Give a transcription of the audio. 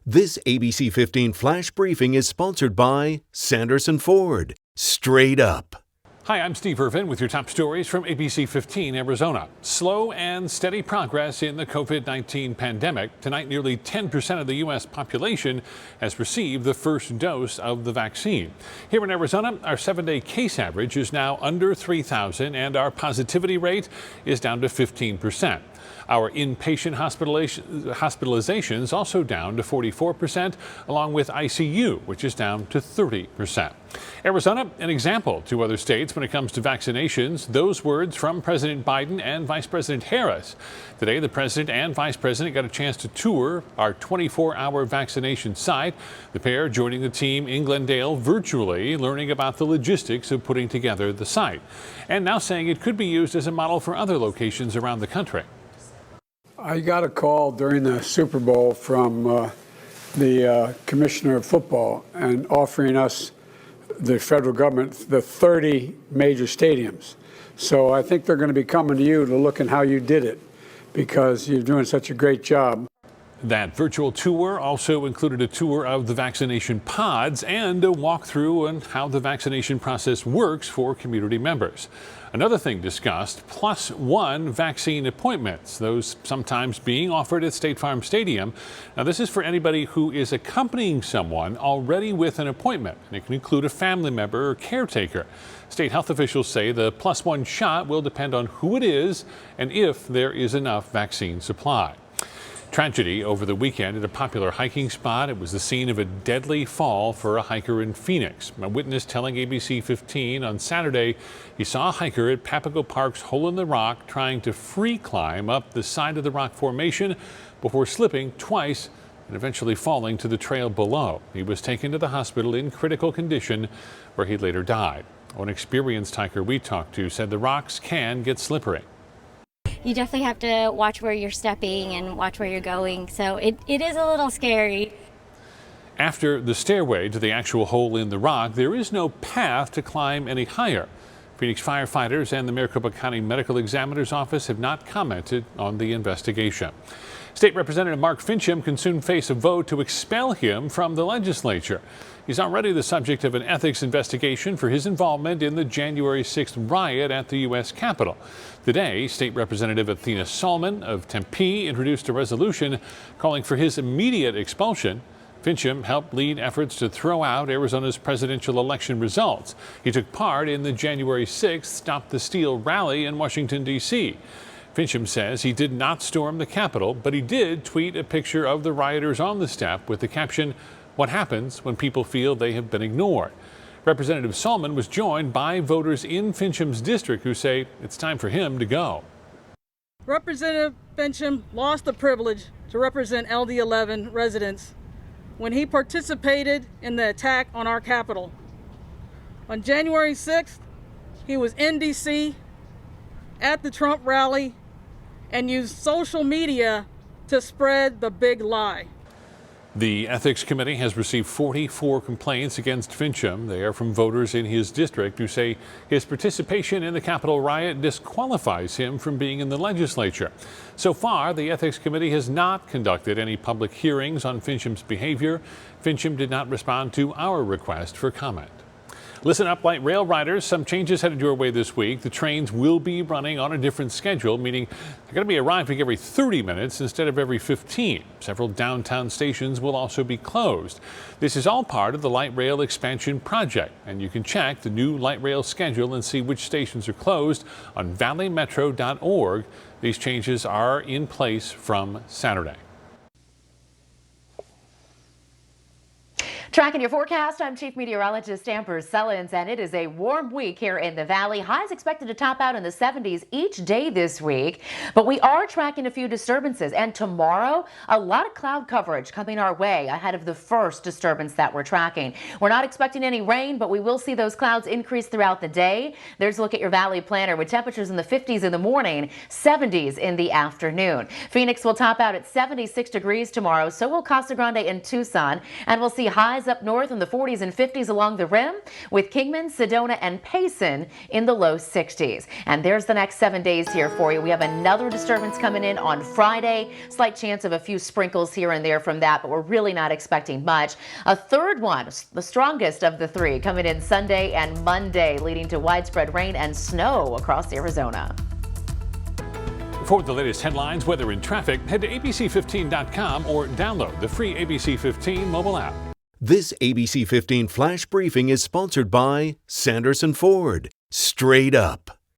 This ABC 15 Flash Briefing is sponsored by Sanderson Ford. Straight up. Hi, I'm Steve Irvin with your top stories from ABC15 Arizona. Slow and steady progress in the COVID-19 pandemic. Tonight, nearly 10% of the U.S. population has received the first dose of the vaccine. Here in Arizona, our 7-day case average is now under 3,000 and our positivity rate is down to 15%. Our inpatient hospitalizations also down to 44%, along with ICU, which is down to 30%. Arizona, an example to other states when it comes to vaccinations. Those words from President Biden and Vice President Harris. Today, the president and vice president got a chance to tour our 24-hour vaccination site. The pair joining the team in Glendale virtually, learning about the logistics of putting together the site. And now saying it could be used as a model for other locations around the country. I got a call during the Super Bowl from the commissioner of football and offering us, the federal government, the 30 major stadiums. So I think they're going to be coming to you to look at how you did it because you're doing such a great job. That virtual tour also included a tour of the vaccination pods and a walkthrough on how the vaccination process works for community members. Another thing discussed, +1 vaccine appointments, those sometimes being offered at State Farm Stadium. Now, this is for anybody who is accompanying someone already with an appointment, and it can include a family member or caretaker. State health officials say the +1 shot will depend on who it is and if there is enough vaccine supply. Tragedy over the weekend at a popular hiking spot. It was the scene of a deadly fall for a hiker in Phoenix. A witness telling ABC 15 on Saturday he saw a hiker at PAPAGO Park's Hole in the Rock trying to free climb up the side of the rock formation before slipping twice and eventually falling to the trail below. He was taken to the hospital in critical condition where he later died. One experienced hiker we talked to said the rocks can get slippery. You definitely have to watch where you're stepping and watch where you're going. So it is a little scary. After the stairway to the actual hole in the rock, there is no path to climb any higher. Phoenix firefighters and the Maricopa County Medical Examiner's Office have not commented on the investigation. State Representative Mark Fincham can soon face a vote to expel him from the legislature. He's already the subject of an ethics investigation for his involvement in the January 6th riot at the U.S. Capitol. Today, State Representative Athena Solomon of Tempe introduced a resolution calling for his immediate expulsion. Fincham helped lead efforts to throw out Arizona's presidential election results. He took part in the January 6th Stop the Steal rally in Washington, D.C. Fincham says he did not storm the Capitol, but he did tweet a picture of the rioters on the step with the caption, "What happens when people feel they have been ignored?" Representative Solomon was joined by voters in Fincham's district who say it's time for him to go. Representative Fincham lost the privilege to represent LD11 residents when he participated in the attack on our Capitol. On January 6th, he was in D.C. at the Trump rally and used social media to spread the big lie. The Ethics Committee has received 44 complaints against Fincham. They are from voters in his district who say his participation in the Capitol riot disqualifies him from being in the legislature. So far, the Ethics Committee has not conducted any public hearings on Fincham's behavior. Fincham did not respond to our request for comment. Listen up, light rail riders. Some changes headed your way this week. The trains will be running on a different schedule, meaning they're going to be arriving every 30 minutes instead of every 15. Several downtown stations will also be closed. This is all part of the light rail expansion project, and you can check the new light rail schedule and see which stations are closed on valleymetro.org. These changes are in place from Saturday. Tracking your forecast, I'm Chief Meteorologist Amber Sullins, and it is a warm week here in the Valley. Highs expected to top out in the 70s each day this week, but we are tracking a few disturbances, and tomorrow a lot of cloud coverage coming our way ahead of the first disturbance that we're tracking. We're not expecting any rain, but we will see those clouds increase throughout the day. There's a look at your Valley planner with temperatures in the 50s in the morning, 70s in the afternoon. Phoenix will top out at 76 degrees tomorrow, so will Casa Grande and Tucson, and we'll see highs Highs up north in the 40s and 50s along the rim, with Kingman, Sedona, and Payson in the low 60s. And there's the next 7 days here for you. We have another disturbance coming in on Friday. Slight chance of a few sprinkles here and there from that, but we're really not expecting much. A third one, the strongest of the three, coming in Sunday and Monday, leading to widespread rain and snow across Arizona. For the latest headlines, weather, and traffic, head to abc15.com or download the free ABC 15 mobile app. This ABC 15 Flash Briefing is sponsored by Sanderson Ford. Straight up.